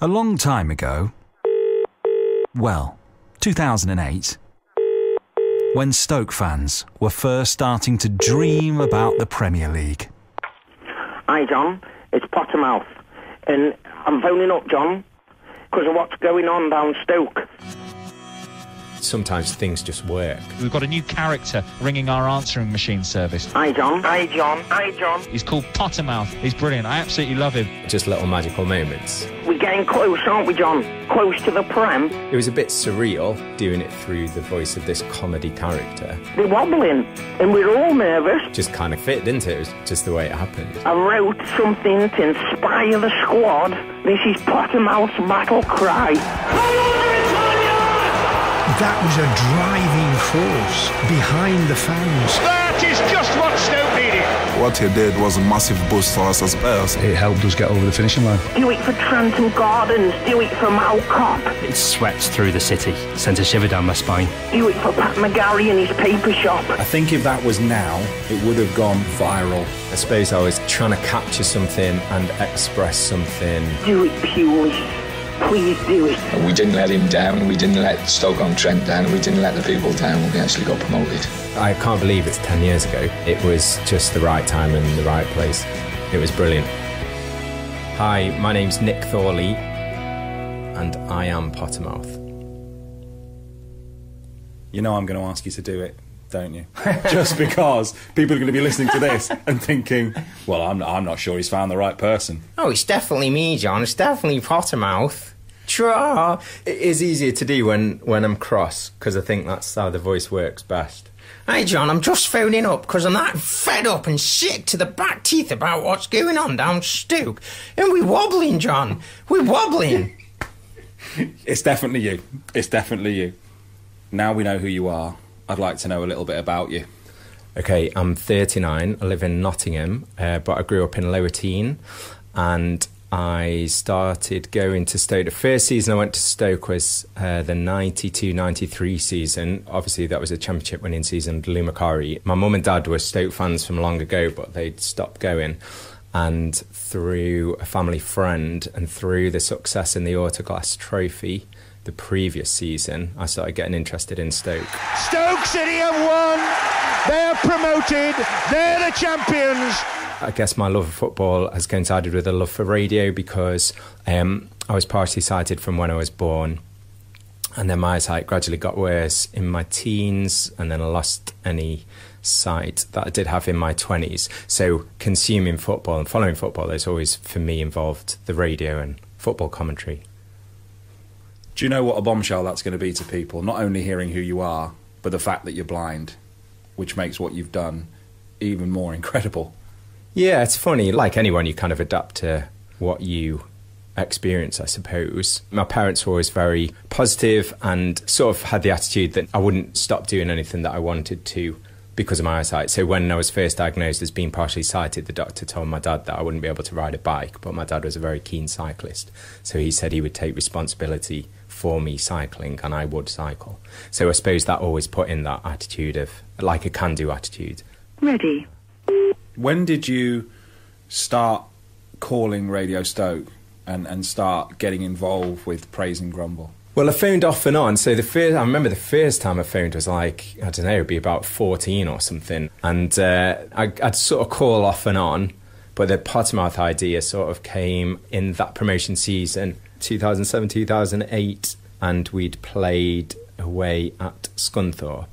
A long time ago, well, 2008, when Stoke fans were first starting to dream about the Premier League. Hi, John. It's Pottermouth. And I'm phoning up, John, because of what's going on down Stoke. Sometimes things just work. We've got a new character ringing our answering machine service. Hi, John. Hi, John. Hi, John. He's called Pottermouth. He's brilliant. I absolutely love him. Just little magical moments. We're getting close, aren't we, John? Close to the Prem. It was a bit surreal doing it through the voice of this comedy character. They're wobbling, and we're all nervous. Just kind of fit, didn't it? It was just the way it happened. I wrote something to inspire the squad. This is Pottermouth's battle cry. That was a driving force behind the fans. That is just what Stoke needed. What he did was a massive boost for us as players. It helped us get over the finishing line. Do it for Tranton Gardens. Do it for Malcop. It swept through the city, sent a shiver down my spine. Do it for Pat McGarry and his paper shop. I think if that was now, it would have gone viral. I suppose I was trying to capture something and express something. Do it purely. Please do it. We didn't let him down, we didn't let Stoke-on-Trent down, we didn't let the people down, we actually got promoted. I can't believe it's 10 years ago. It was just the right time and the right place. It was brilliant. Hi, my name's Nick Thorley, and I am Pottermouth. You know I'm going to ask you to do it, don't you? Just because people are going to be listening to this and thinking, well, I'm not sure he's found the right person. Oh, it's definitely me, John. It's definitely Pottermouth. It is easier to do when I'm cross, because I think that's how the voice works best. Hey, John, I'm just phoning up because I'm that fed up and sick to the back teeth about what's going on down Stoke. And we're wobbling, John. We're wobbling. It's definitely you. It's definitely you. Now we know who you are, I'd like to know a little bit about you. Okay, I'm 39. I live in Nottingham, but I grew up in Lower Tean, and I started going to Stoke. The first season I went to Stoke was the 92-93 season. Obviously, that was a championship winning season with Lou Macari. My mum and dad were Stoke fans from long ago, but they'd stopped going. And through a family friend and through the success in the Autoglass Trophy the previous season, I started getting interested in Stoke. Stoke City have won. They're promoted. They're the champions. I guess my love of football has coincided with a love for radio because I was partially sighted from when I was born, and then my eyesight gradually got worse in my teens, and then I lost any sight that I did have in my 20s. So consuming football and following football has always, for me, involved the radio and football commentary. Do you know what a bombshell that's going to be to people? Not only hearing who you are, but the fact that you're blind, which makes what you've done even more incredible. Yeah, it's funny. Like anyone, you kind of adapt to what you experience, I suppose. My parents were always very positive and sort of had the attitude that I wouldn't stop doing anything that I wanted to because of my eyesight. So when I was first diagnosed as being partially sighted, the doctor told my dad that I wouldn't be able to ride a bike, but my dad was a very keen cyclist. So he said he would take responsibility for me cycling and I would cycle. So I suppose that always put in that attitude of, like a can-do attitude. Ready. When did you start calling Radio Stoke and start getting involved with Praise and Grumble? Well, I phoned off and on. So I remember the first time I phoned was like, I don't know, it'd be about 14 or something. And I'd sort of call off and on, but the Pottermouth idea sort of came in that promotion season, 2007, 2008, and we'd played away at Scunthorpe.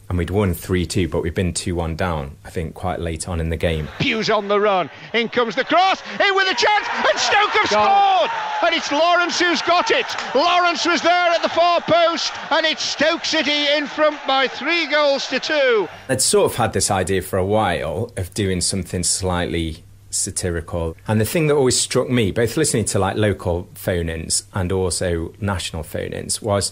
And we'd won 3-2, but we'd been 2-1 down, I think, quite late on in the game. Hughes on the run. In comes the cross. In with a chance. And Stoke have scored. And it's Lawrence who's got it. Lawrence was there at the far post. And it's Stoke City in front by 3-2. I'd sort of had this idea for a while of doing something slightly satirical. And the thing that always struck me, both listening to like local phone-ins and also national phone-ins, was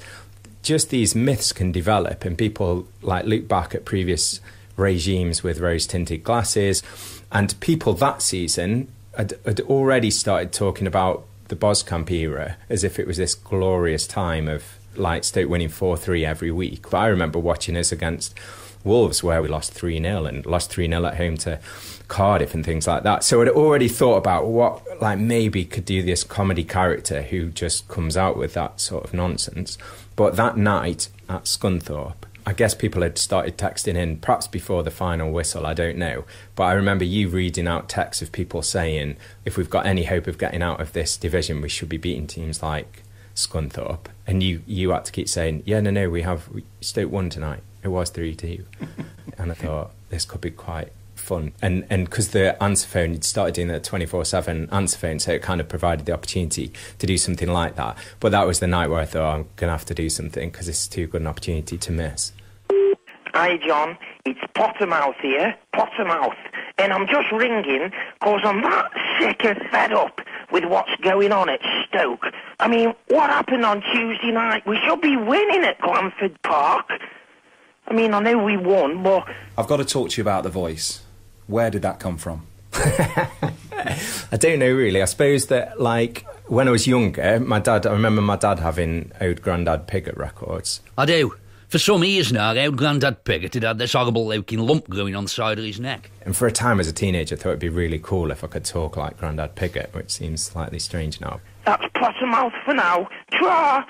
just these myths can develop and people like look back at previous regimes with rose-tinted glasses, and people that season had already started talking about the Boskamp era as if it was this glorious time of like Stoke winning 4-3 every week. But I remember watching us against Wolves, where we lost 3-0 and lost 3-0 at home to Cardiff and things like that. So I'd already thought about what, like, maybe could do this comedy character who just comes out with that sort of nonsense. But that night at Scunthorpe, I guess people had started texting in, perhaps before the final whistle, I don't know. But I remember you reading out texts of people saying, if we've got any hope of getting out of this division, we should be beating teams like Scunthorpe. And you had to keep saying, no, we Stoke won tonight. It was 3-2. And I thought, this could be quite fun. And because the answer phone, you'd started doing the 24/7 answer phone, so it kind of provided the opportunity to do something like that. But that was the night where I thought, I'm going to have to do something because it's too good an opportunity to miss. Hi, John. It's Pottermouth here. Pottermouth. And I'm just ringing because I'm that sick and fed up with what's going on at Stoke. I mean, what happened on Tuesday night? We should be winning at Glanford Park. I mean, I know we won, but... I've got to talk to you about the voice. Where did that come from? I don't know, really. I suppose that, like, when I was younger, I remember my dad having Old Grandad Pigott records. I do. For some years now, Old Grandad Pigott had this horrible-looking lump growing on the side of his neck. And for a time as a teenager, I thought it'd be really cool if I could talk like Grandad Pigott, which seems slightly strange now. That's Pottermouth for now. Tra!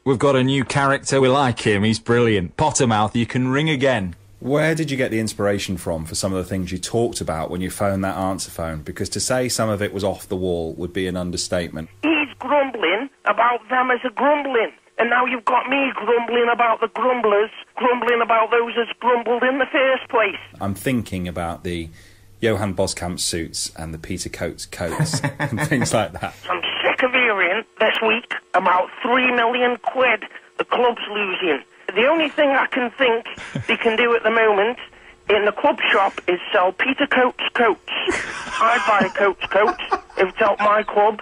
We've got a new character. We like him. He's brilliant. Pottermouth, you can ring again. Where did you get the inspiration from for some of the things you talked about when you phoned that answer phone? Because to say some of it was off the wall would be an understatement. He's grumbling about them as a grumbling. And now you've got me grumbling about the grumblers, grumbling about those as grumbled in the first place. I'm thinking about the Johan Boskamp suits and the Peter Coates coats and things like that. I'm sick of hearing this week about £3 million the club's losing. The only thing I can think they can do at the moment in the club shop is sell Peter Coates coats. I'd buy a Coates coat if it's out my club.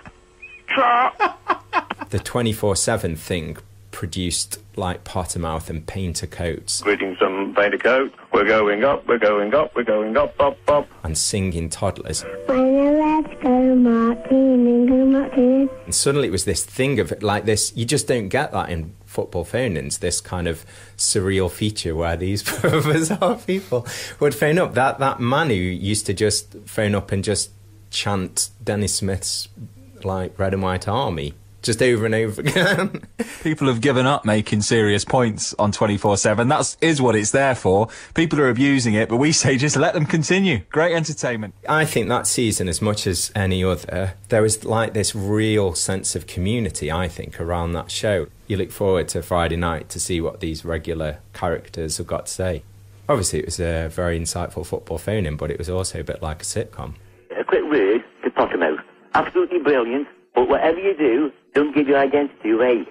The 24/7 thing produced like Pottermouth and Painter Coats. Greetings from Painter Coat. We're going up, we're going up, we're going up, up, up. And singing toddlers. Let's go, Martin, go, Martin. And suddenly it was this thing of like this, you just don't get that in football phone-ins, this kind of surreal feature where these bizarre people would phone up. That man who used to just phone up and just chant Dennis Smith's like Red and White Army just over and over again. People have given up making serious points on 24/7. That is what it's there for. People are abusing it, but we say just let them continue. Great entertainment. I think that season, as much as any other, there was like this real sense of community, I think, around that show. You look forward to Friday night to see what these regular characters have got to say. Obviously, it was a very insightful football phone-in, but it was also a bit like a sitcom. A quick word to Pottermouth. Absolutely brilliant, but whatever you do, don't give your identity away.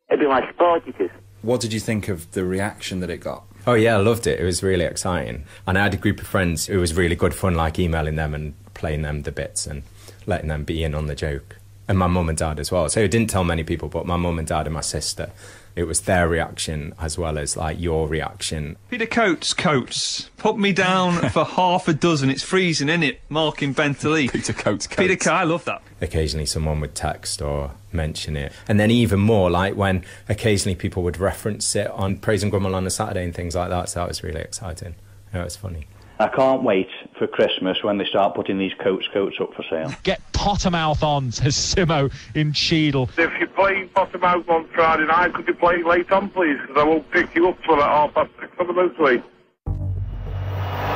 It'd be like Spartacus. What did you think of the reaction that it got? Oh yeah, I loved it. It was really exciting. And I had a group of friends. It was really good fun, like emailing them and playing them the bits and letting them be in on the joke. And my mum and dad as well. So it didn't tell many people, but my mum and dad and my sister, it was their reaction as well as like your reaction. Peter Coates, put me down for half a dozen. It's freezing, isn't it? Marking Bentley. Peter Coates. I love that. Occasionally someone would text or mention it. And then even more, like when occasionally people would reference it on Praise and Grumble on a Saturday and things like that. So that was really exciting. It was funny. I can't wait for Christmas when they start putting these coats up for sale. Get Pottermouth on, says Simo in Cheadle. If you're playing Pottermouth on Friday night, could you play late on, please? Because I won't pick you up till at 6:30 on the motorway.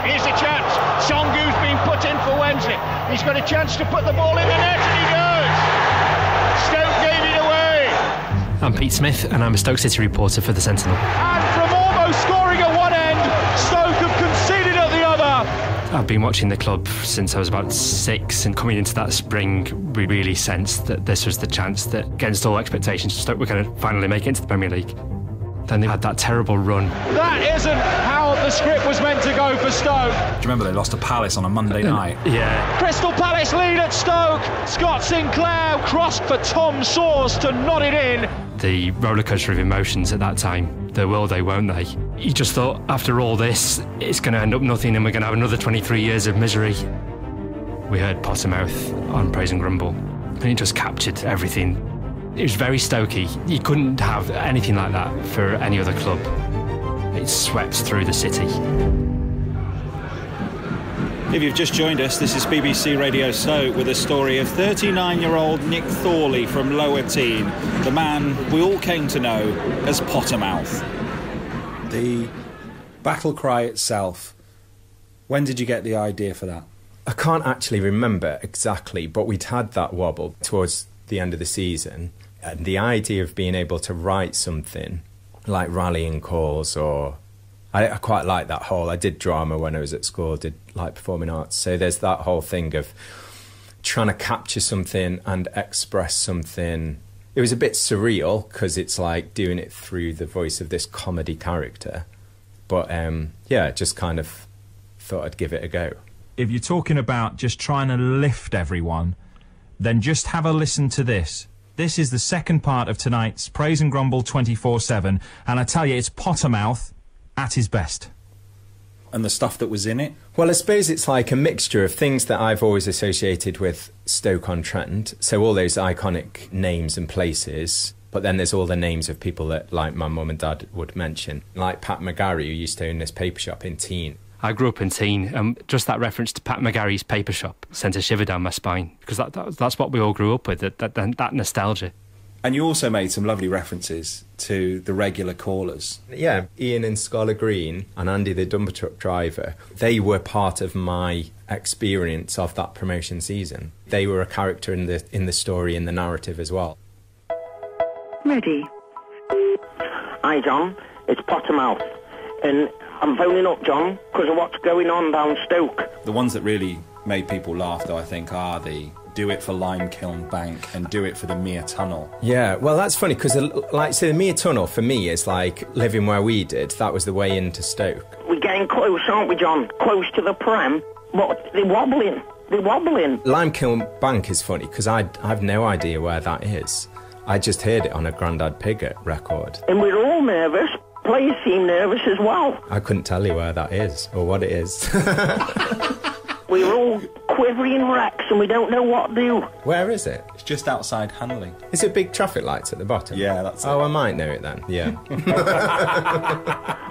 Here's a chance. Songu's been put in for Wednesday. He's got a chance to put the ball in the net, and he does. Stoke gave it away. I'm Pete Smith, and I'm a Stoke City reporter for The Sentinel. And from almost scoring at one end, Stoke have conceded at the other. I've been watching the club since I was about 6, and coming into that spring, we really sensed that this was the chance that, against all expectations, Stoke were going to finally make it into the Premier League. Then they had that terrible run. That isn't how the script was meant to go for Stoke. Do you remember they lost to Palace on a Monday night? Yeah. Crystal Palace lead at Stoke. Scott Sinclair crossed for Tom Soares to nod it in. The rollercoaster of emotions at that time. They will, they won't they? You just thought, after all this, it's going to end up nothing and we're going to have another 23 years of misery. We heard Pottermouth on Praise and Grumble, and it just captured everything. It was very Stokey. You couldn't have anything like that for any other club. it swept through the city. If you've just joined us, this is BBC Radio Stoke with a story of 39-year-old Nick Thorley from Lower Tean, the man we all came to know as Pottermouth. The battle cry itself, when did you get the idea for that? I can't actually remember exactly, but we'd had that wobble towards the end of the season. And the idea of being able to write something like rallying calls, or I quite like that whole, I did drama when I was at school, did like performing arts. So there's that whole thing of trying to capture something and express something. It was a bit surreal because it's like doing it through the voice of this comedy character. But yeah, just kind of thought I'd give it a go. If you're talking about just trying to lift everyone, then just have a listen to this. This is the second part of tonight's Praise and Grumble 24/7, and I tell you, it's Pottermouth at his best. And the stuff that was in it? Well, I suppose it's like a mixture of things that I've always associated with Stoke-on-Trent, so all those iconic names and places, but then there's all the names of people that, like, my mum and dad would mention, like Pat McGarry, who used to own this paper shop in Tean. I grew up in Tean, and just that reference to Pat McGarry's paper shop sent a shiver down my spine, because that's what we all grew up with, that nostalgia. And you also made some lovely references to the regular callers. Yeah, Ian and Scholar Green and Andy the dumper truck driver, they were part of my experience of that promotion season. They were a character in the story, in the narrative as well. Ready. Hi, John. It's Pottermouth. And I'm phoning up, John, because of what's going on down Stoke. The ones that really made people laugh, though, I think, are the do it for Limekiln Bank and do it for the Mere Tunnel. Yeah, well, that's funny, because, like, so the Mere Tunnel, for me, is like living where we did. That was the way into Stoke. We're getting close, aren't we, John? Close to the Prem, but they're wobbling. They're wobbling. Limekiln Bank is funny, because I've no idea where that is. I just heard it on a Grandad Pigott record. And we're all nervous. Players seem nervous as well. I couldn't tell you where that is, or what it is. We're all quivering wrecks and we don't know what to do. Where is it? It's just outside Hanley. Is it big traffic lights at the bottom? Yeah, that's it. Oh, I might know it then, yeah.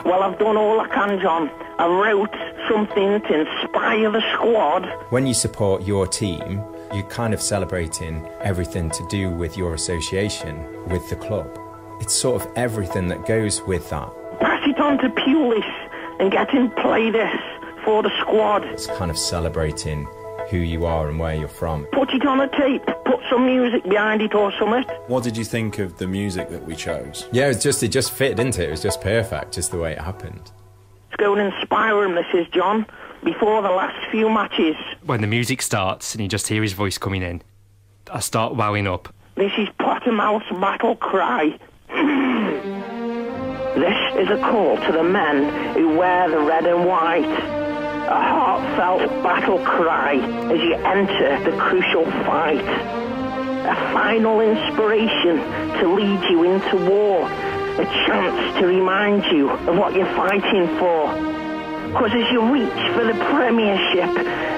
Well, I've done all I can, John. I wrote something to inspire the squad. When you support your team, you're kind of celebrating everything to do with your association with the club. It's sort of everything that goes with that. Pass it on to Pulis and get him play this for the squad. It's kind of celebrating who you are and where you're from. Put it on a tape, put some music behind it or something. What did you think of the music that we chose? Yeah, it just fit into it. It was just perfect, just the way it happened. Let's go and inspire him, this is John, before the last few matches. When the music starts and you just hear his voice coming in, I start wowing up. This is Pottermouth's battle cry. This is a call to the men who wear the red and white. A heartfelt battle cry as you enter the crucial fight. A final inspiration to lead you into war. A chance to remind you of what you're fighting for. Because as you reach for the Premiership,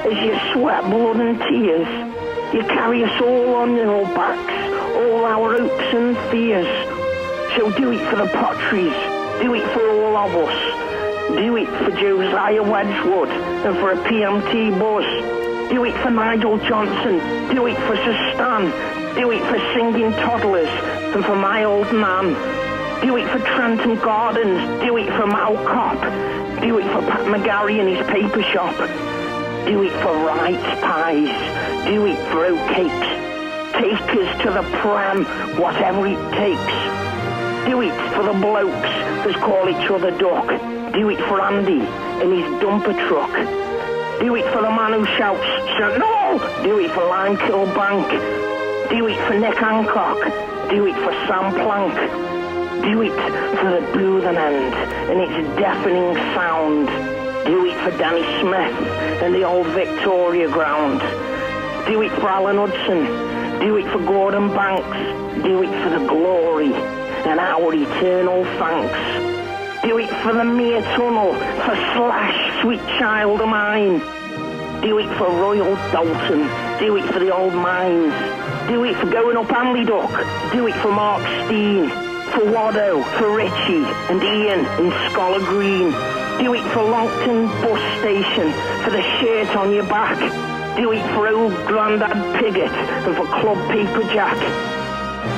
as you sweat blood and tears, you carry us all on your backs, all our hopes and fears. So do it for the Potteries, do it for all of us. Do it for Josiah Wedgwood and for a PMT bus. Do it for Nigel Johnson. Do it for Sir Stan. Do it for Singing Toddlers and for my old Nan. Do it for Trenton Gardens. Do it for Mal Cop. Do it for Pat McGarry and his paper shop. Do it for Wright's Pies. Do it for Oatcakes. Take us to the Prem, whatever it takes. Do it for the blokes that call each other Duck. Do it for Andy in his dumper truck. Do it for the man who shouts, no! Do it for Limekiln Bank. Do it for Nick Hancock. Do it for Sam Plank. Do it for the Bootham End and its deafening sound. Do it for Danny Smith and the old Victoria ground. Do it for Alan Hudson. Do it for Gordon Banks. Do it for the glory and our eternal thanks. Do it for the Mere Tunnel, for Slash, sweet child of mine. Do it for Royal Dalton. Do it for the old mines. Do it for going up Hanley Duck. Do it for Mark Steen, for Waddo, for Richie and Ian in Scholar Green. Do it for Longton Bus Station, for the shirt on your back. Do it for old Grandad Pigott and for Club Paper Jack.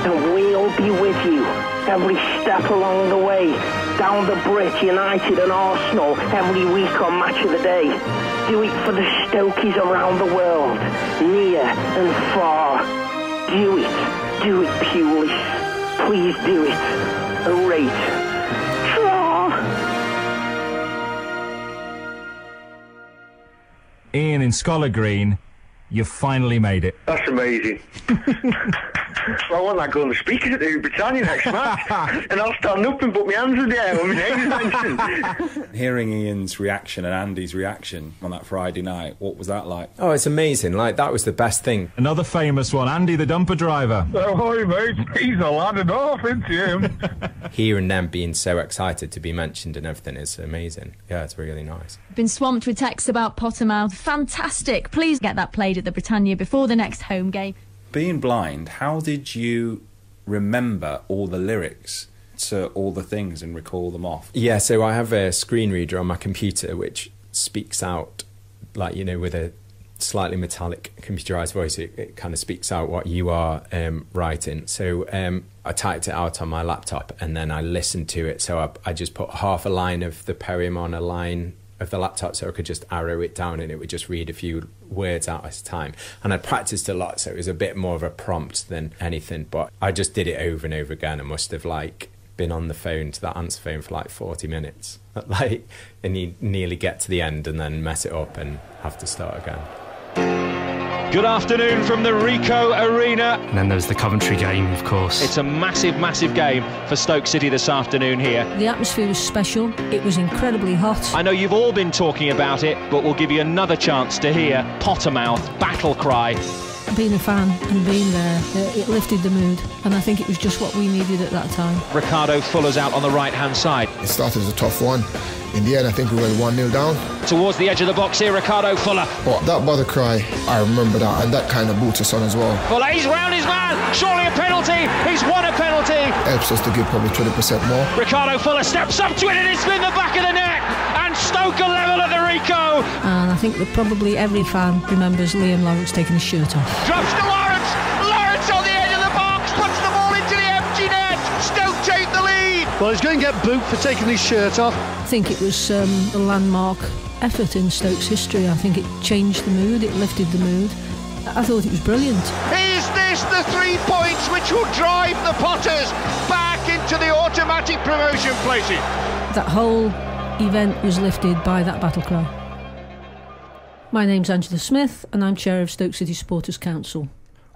And we'll be with you every step along the way. Down the Brit, United and Arsenal every week on Match of the Day. Do it for the Stokies around the world, near and far. Do it, Pulis. Please do it. A rate. Draw. Ian in Scholar Green, you've finally made it. That's amazing. Well, I want that going to speakers at the Britannia next match, and I'll stand up and put my hands in the air when my name's mentioned. Hearing Ian's reaction and Andy's reaction on that Friday night, what was that like? Oh, it's amazing. Like, that was the best thing. Another famous one, Andy the dumper driver. Oh, hi, mate. He's a lad and half, isn't him? Hearing them being so excited to be mentioned and everything is amazing. Yeah, it's really nice. Been swamped with texts about Pottermouth. Fantastic. Please get that played at the Britannia before the next home game. Being blind, how did you remember all the lyrics to all the things and recall them off? Yeah, so I have a screen reader on my computer which speaks out, like, you know, with a slightly metallic computerized voice. It kind of speaks out what you are writing. So I typed it out on my laptop and then I listened to it. So I just put half a line of the poem on a line of the laptop so I could just arrow it down and it would just read a few words out at a time. And I practiced a lot, so it was a bit more of a prompt than anything, but I just did it over and over again. I must have like been on the phone to that answer phone for like 40 minutes, like, and you nearly get to the end and then mess it up and have to start again. Good afternoon from the Ricoh Arena. And then there's the Coventry game, of course. It's a massive, massive game for Stoke City this afternoon here. The atmosphere was special. It was incredibly hot. I know you've all been talking about it, but we'll give you another chance to hear Pottermouth Battle Cry. Being a fan and being there, it lifted the mood, and I think it was just what we needed at that time. Ricardo Fuller's out on the right-hand side. It started as a tough one. In the end, I think we went 1-0 down. Towards the edge of the box here, Ricardo Fuller. But that battle cry, I remember that, and that kind of boots us on as well. Fuller, he's round his man. Surely a penalty. He's won a penalty. Helps us to give probably 20% more. Ricardo Fuller steps up to it, and it's in the back of the net. And Stoke are level at the Ricoh. And I think that probably every fan remembers Liam Lawrence taking his shirt off. Drops to Lawrence. Lawrence on the edge of the box. Puts the ball into the empty net. Stoke take the lead. Well, he's going to get booked for taking his shirt off. I think it was a landmark effort in Stoke's history. I think it changed the mood, it lifted the mood. I thought it was brilliant. Is this the 3 points which will drive the Potters back into the automatic promotion places? That whole event was lifted by that battle cry. My name's Angela Smith and I'm chair of Stoke City Supporters Council.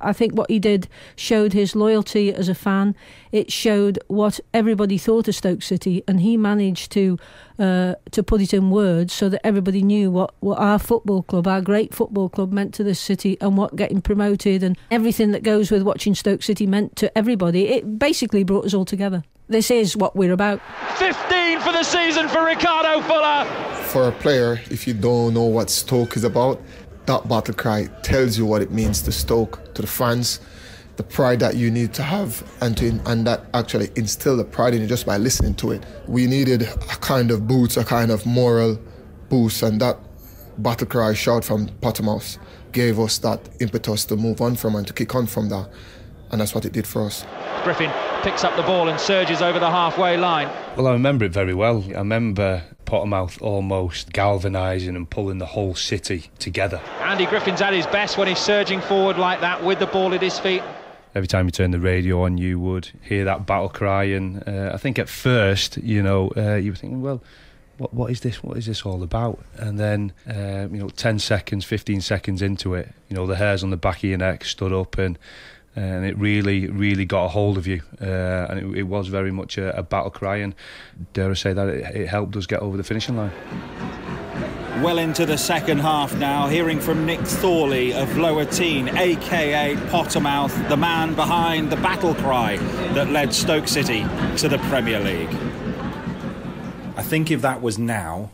I think what he did showed his loyalty as a fan. It showed what everybody thought of Stoke City, and he managed to put it in words so that everybody knew what our football club, our great football club, meant to this city, and what getting promoted and everything that goes with watching Stoke City meant to everybody. It basically brought us all together. This is what we're about. 15 for the season for Ricardo Fuller. For a player, if you don't know what Stoke is about, that battle cry tells you what it means to Stoke, to the fans, the pride that you need to have, and that actually instill the pride in you just by listening to it. We needed a kind of boost, a kind of moral boost, and that battle cry shout from Pottermouth gave us that impetus to move on from and to kick on from that, and that's what it did for us. Griffin picks up the ball and surges over the halfway line. Well, I remember it very well. I remember Pottermouth almost galvanising and pulling the whole city together. Andy Griffin's at his best when he's surging forward like that with the ball at his feet. Every time you turn the radio on, you would hear that battle cry, and I think at first, you were thinking, well, what is this? What is this all about? And then, 10 seconds, 15 seconds into it, the hairs on the back of your neck stood up, and it really, really got a hold of you, and it was very much a battle cry, and dare I say that it helped us get over the finishing line. Well into the second half now, hearing from Nick Thorley of Lower Teen, a.k.a. Pottermouth, the man behind the battle cry that led Stoke City to the Premier League. I think if that was now,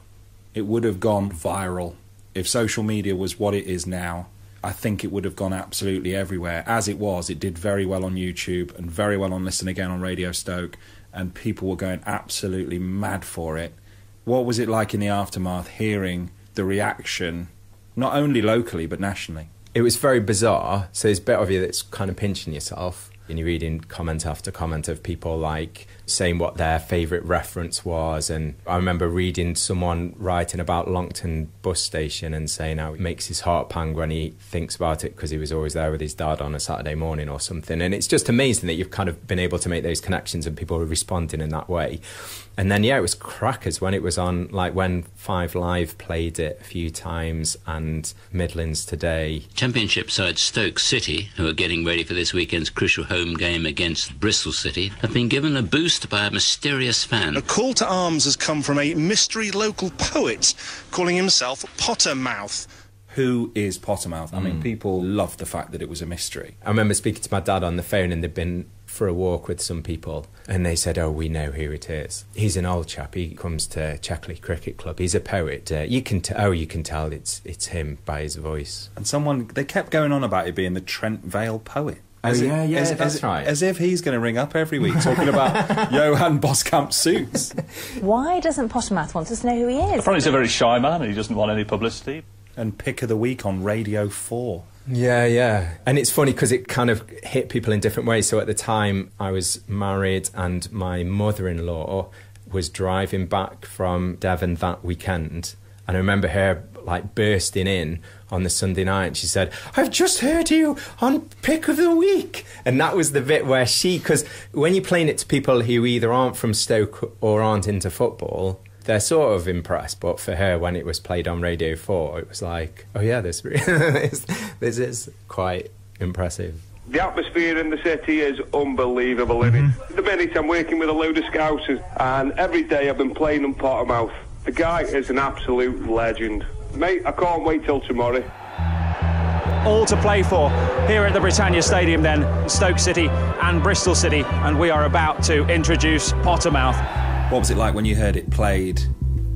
it would have gone viral. If social media was what it is now, I think it would have gone absolutely everywhere. As it was, it did very well on YouTube and very well on Listen Again on Radio Stoke, and people were going absolutely mad for it. What was it like in the aftermath, hearing the reaction, not only locally but nationally? It was very bizarre. So there's a bit of you that's kind of pinching yourself, and you're reading comment after comment of people like saying what their favourite reference was. And I remember reading someone writing about Longton bus station and saying how it makes his heart pang when he thinks about it because he was always there with his dad on a Saturday morning or something. And it's just amazing that you've kind of been able to make those connections and people are responding in that way. And then, yeah, it was crackers when it was on, like when 5 Live played it a few times and Midlands Today. Championship side Stoke City, who are getting ready for this weekend's crucial home game against Bristol City, have been given a boost by a mysterious fan. A call to arms has come from a mystery local poet calling himself Pottermouth. Who is Pottermouth? I mean, people love the fact that it was a mystery. I remember speaking to my dad on the phone, and they'd been for a walk with some people, and they said, oh, we know who it is. He's an old chap. He comes to Checkley Cricket Club. He's a poet. You can tell it's him by his voice. And they kept going on about it being the Trent Vale poet. That's right. As if he's going to ring up every week talking about Johan Boskamp's suits. Why doesn't Pottermouth want us to know who he is? Probably he's a very shy man and he doesn't want any publicity. And Pick of the Week on Radio 4. Yeah. And it's funny because it kind of hit people in different ways. So at the time, I was married and my mother-in-law was driving back from Devon that weekend. And I remember her like bursting in on the Sunday night, and she said, I've just heard you on Pick of the Week. And that was the bit where because when you're playing it to people who either aren't from Stoke or aren't into football, they're sort of impressed. But for her, when it was played on Radio 4, it was like, oh yeah, this is quite impressive. The atmosphere in the city is unbelievable, isn't it? The minute I'm working with a load of Scousers, and every day I've been playing on Pottermouth. The guy is an absolute legend. Mate, I can't wait till tomorrow. All to play for here at the Britannia Stadium then, Stoke City and Bristol City, and we are about to introduce Pottermouth. What was it like when you heard it played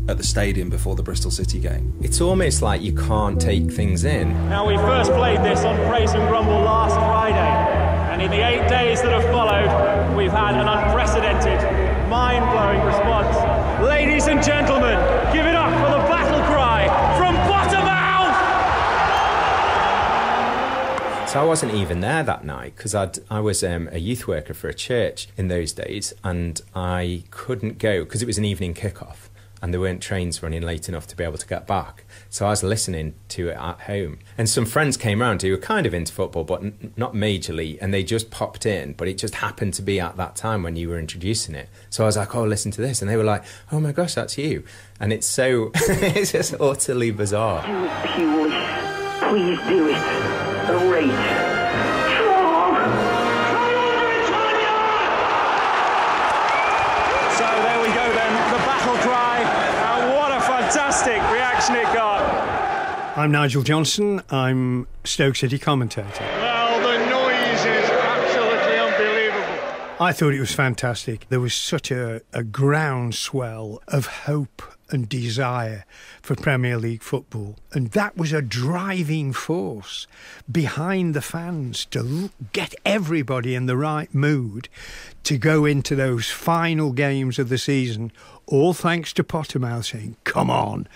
at the stadium before the Bristol City game? It's almost like you can't take things in. Now, we first played this on Praise and Grumble last Friday, and in the 8 days that have followed, we've had an unprecedented, mind-blowing response. Ladies and gentlemen, give it up for the battle cry from Pottermouth! So I wasn't even there that night because I was a youth worker for a church in those days, and I couldn't go because it was an evening kickoff and there weren't trains running late enough to be able to get back. So I was listening to it at home. And some friends came round who were kind of into football, but not majorly, and they just popped in, but it just happened to be at that time when you were introducing it. So I was like, oh, listen to this. And they were like, oh my gosh, that's you. And it's so, it's just utterly bizarre. Do it, Pewley. Please do it. Great. Fantastic reaction it got. I'm Nigel Johnson. I'm Stoke City commentator. Well, the noise is absolutely unbelievable. I thought it was fantastic. There was such a groundswell of hope and desire for Premier League football, and that was a driving force behind the fans to get everybody in the right mood to go into those final games of the season, all thanks to Pottermouth saying, come on,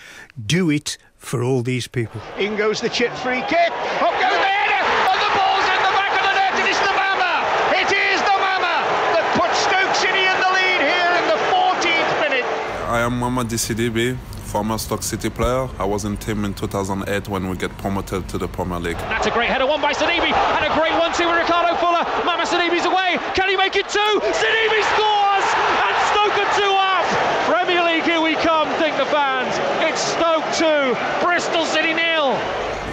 do it for all these people. In goes the chip free kick, up goes the header, and the ball's in the back of the net, and it's the Mama! It is the Mama that puts Stoke City in the lead here in the 14th minute. I am Mama DCDB, former Stoke City player. I was in team in 2008 when we get promoted to the Premier League. That's a great header, one by Sidibe, and a great 1-2 with Ricardo Fuller. Mama Sidibe's away, can he make it two? Sidibe scores, and Stoke are 2 up. Premier League, here we come, think the fans. It's Stoke 2, Bristol City 0.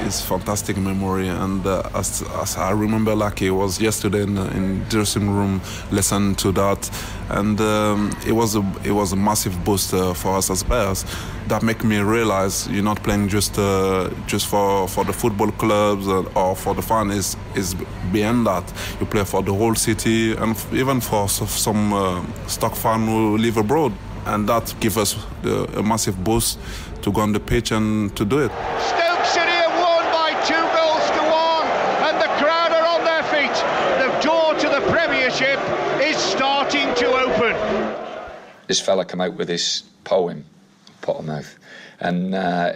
It's fantastic memory, and as I remember, like it was yesterday in dressing room, listen to that, and it was a massive boost for us as players. That make me realize you're not playing just for the football clubs or for the fun. Is beyond that. You play for the whole city and even for some Stoke fan who live abroad, and that gives us a massive boost to go on the pitch and to do it. Stoke City have won by 2 goals to 1. Premiership is starting to open. This fella came out with this poem, Pottermouth, and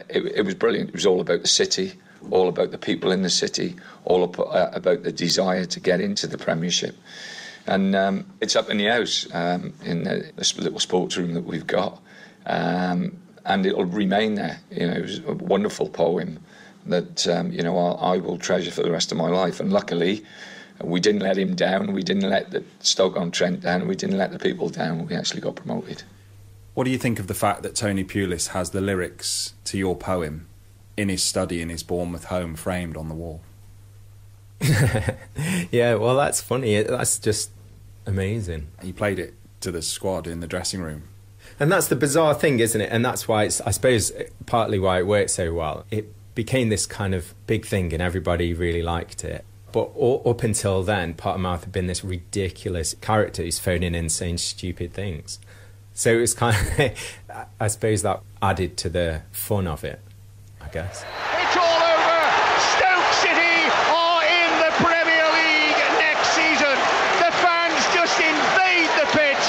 it was brilliant. It was all about the city, all about the people in the city, all about the desire to get into the Premiership. And it's up in the house, in this little sports room that we've got, and it'll remain there. You know, it was a wonderful poem that I will treasure for the rest of my life. And luckily, we didn't let him down. We didn't let the Stoke-on-Trent down. We didn't let the people down. We actually got promoted. What do you think of the fact that Tony Pulis has the lyrics to your poem in his study in his Bournemouth home framed on the wall? Yeah, well, that's funny. That's just amazing. He played it to the squad in the dressing room. And that's the bizarre thing, isn't it? And that's why I suppose partly why it worked so well. It became this kind of big thing and everybody really liked it. But up until then, Pottermouth had been this ridiculous character who's phoning in saying stupid things. So it was kind of, I suppose that added to the fun of it, I guess. It's all over. Stoke City are in the Premier League next season. The fans just invade the pitch.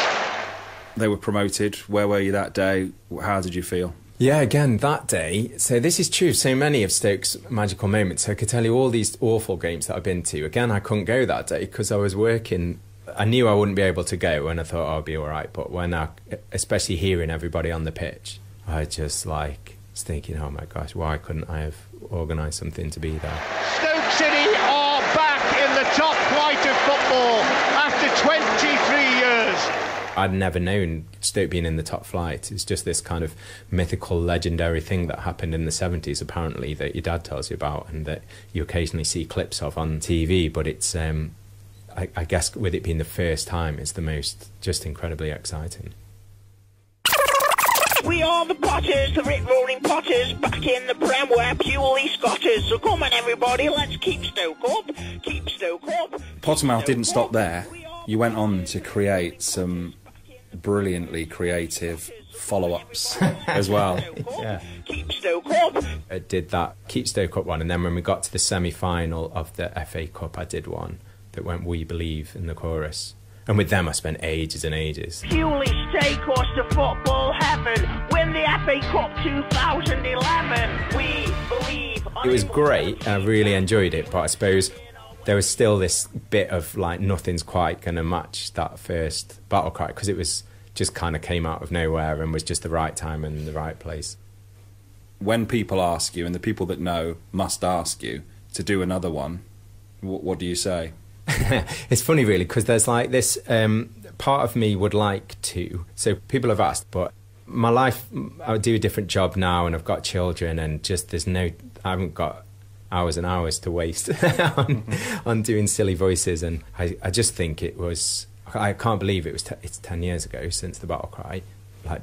They were promoted. Where were you that day? How did you feel? Yeah, again, that day, so this is true of so many of Stoke's magical moments. I could tell you all these awful games that I've been to. Again, I couldn't go that day because I was working. I knew I wouldn't be able to go and I thought I'd be all right. But when especially hearing everybody on the pitch, I just was thinking, oh my gosh, why couldn't I have organised something to be there? Stoke City are back in the top flight of football after 23 years. I'd never known Stoke being in the top flight. It's just this kind of mythical, legendary thing that happened in the 70s, apparently, that your dad tells you about and that you occasionally see clips of on TV. But it's, I guess, with it being the first time, it's the most just incredibly exciting. We are the Potters, the rip-roaring Potters, back in the Prem, we're purely Scotters. So come on, everybody, let's keep Stoke up, keep Stoke up. Pottermouth didn't stop there. You went on to create some brilliantly creative follow-ups as well. Yeah. Keep Stoke up. I did that Keep Stoke Up one, and then when we got to the semi-final of the FA Cup, I did one that went We Believe in the chorus. And with them I spent ages and ages. Purely take us to football heaven. Win the FA Cup 2011. We believe. It was great, I really enjoyed it, but I suppose there was still this bit of nothing's quite going to match that first battle cry, because it was just kind of came out of nowhere and was just the right time and the right place. When people ask you, and the people that know must ask you, to do another one, what do you say? It's funny, really, because there's this part of me would like to. So people have asked, but my life, I do a different job now and I've got children and just I haven't got hours and hours to waste on doing silly voices, and I just think it was, I can't believe it's 10 years ago since the battle cry,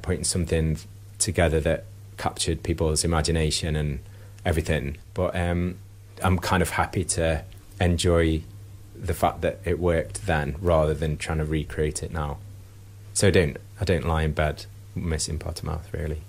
putting something together that captured people's imagination and everything. But I'm kind of happy to enjoy the fact that it worked then rather than trying to recreate it now. So I don't lie in bed missing Pottermouth, really.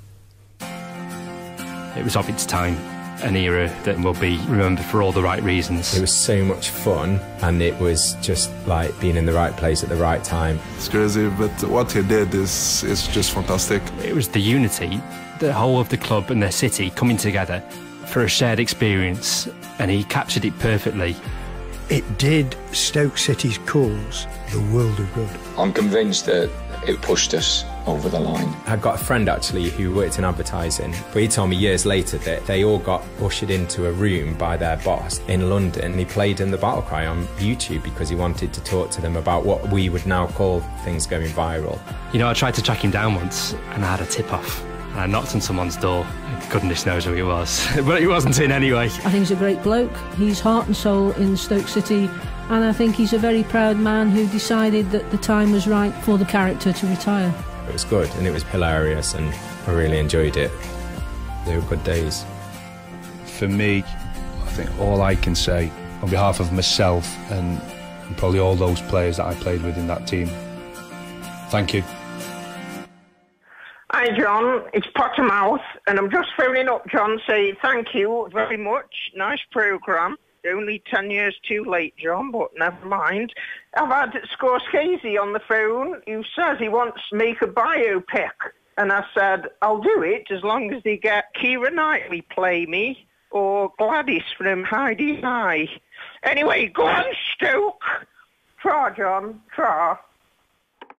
It was of its time, an era that will be remembered for all the right reasons. It was so much fun, and it was just being in the right place at the right time. It's crazy, but what he did is just fantastic. It was the unity, the whole of the club and their city coming together for a shared experience, and he captured it perfectly. It did Stoke City's cause the world of good. I'm convinced that it pushed us over the line. I got a friend actually who worked in advertising, but he told me years later that they all got ushered into a room by their boss in London, and he played in the battle cry on YouTube because he wanted to talk to them about what we would now call things going viral. You know, I tried to track him down once and I had a tip-off. And I knocked on someone's door. Goodness knows who he was. But he wasn't in anyway. I think he's a great bloke. He's heart and soul in Stoke City. And I think he's a very proud man who decided that the time was right for the character to retire. It was good and it was hilarious and I really enjoyed it. They were good days. For me, I think all I can say on behalf of myself and probably all those players that I played with in that team, thank you. Hi John, it's Pottermouth and I'm just phoning up, John, say thank you very much, nice programme. Only 10 years too late, John, but never mind. I've had Scorsese on the phone who says he wants to make a biopic. And I said, I'll do it as long as they get Keira Knightley play me or Gladys from Heidi High. Anyway, go on, Stoke. Tra, John, tra.